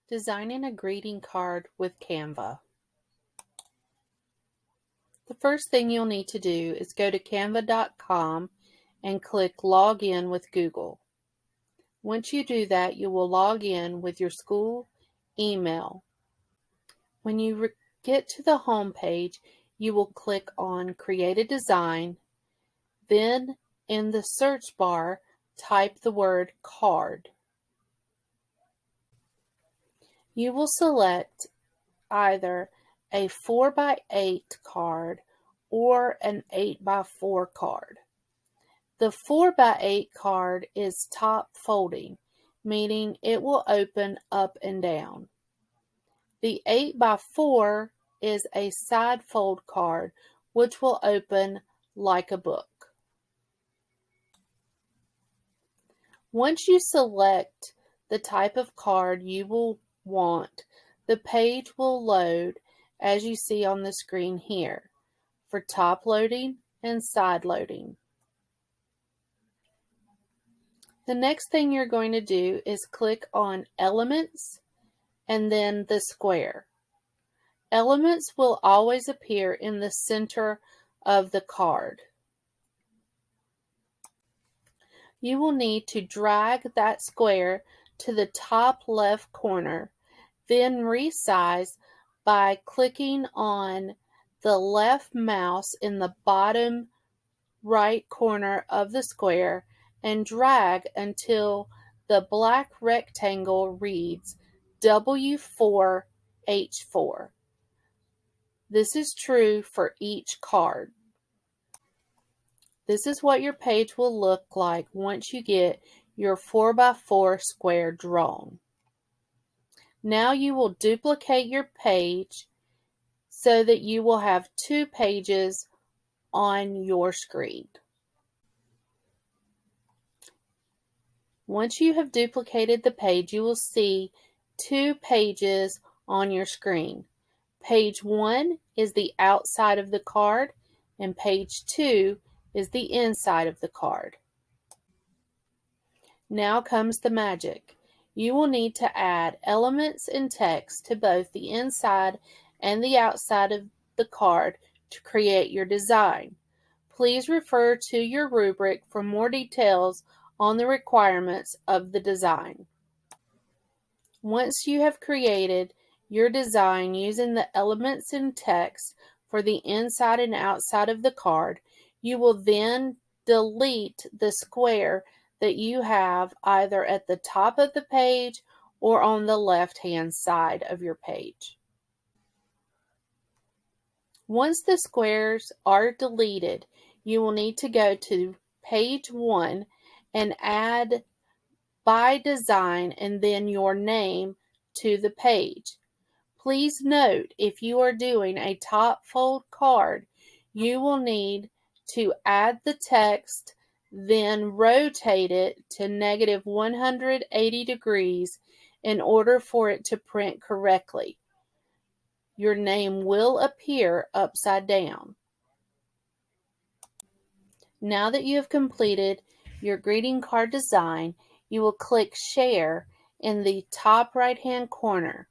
Designing a greeting card with Canva. The first thing you'll need to do is go to canva.com and click Log in with Google. Once you do that, you will log in with your school email. When you get to the home page, you will click on Create a Design. Then in the search bar, type the word card. You will select either a 4x8 card or an 8x4 card. The 4x8 card is top folding, meaning it will open up and down. The 8x4 is a side fold card, which will open like a book. Once you select the type of card you will want, the page will load as you see on the screen here for top loading and side loading. The next thing you're going to do is click on Elements and then the square. Elements will always appear in the center of the card. You will need to drag that square to the top left corner, then resize by clicking on the left mouse in the bottom right corner of the square and drag until the black rectangle reads W4H4. This is true for each card. This is what your page will look like once you get your 4x4 square drawn. Now you will duplicate your page so that you will have two pages on your screen. Once you have duplicated the page, you will see two pages on your screen. Page 1 is the outside of the card, and page 2 is the inside of the card. Now comes the magic. You will need to add elements and text to both the inside and the outside of the card to create your design. Please refer to your rubric for more details on the requirements of the design. Once you have created your design using the elements and text for the inside and outside of the card, you will then delete the square that you have either at the top of the page or on the left-hand side of your page. Once the squares are deleted, you will need to go to page 1 and add by design and then your name to the page. Please note, if you are doing a top fold card, you will need to add the text, then rotate it to -180 degrees in order for it to print correctly. Your name will appear upside down. Now that you have completed your greeting card design, you will click Share in the top right-hand corner.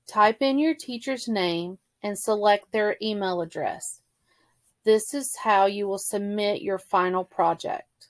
Type in your teacher's name and select their email address. This is how you will submit your final project.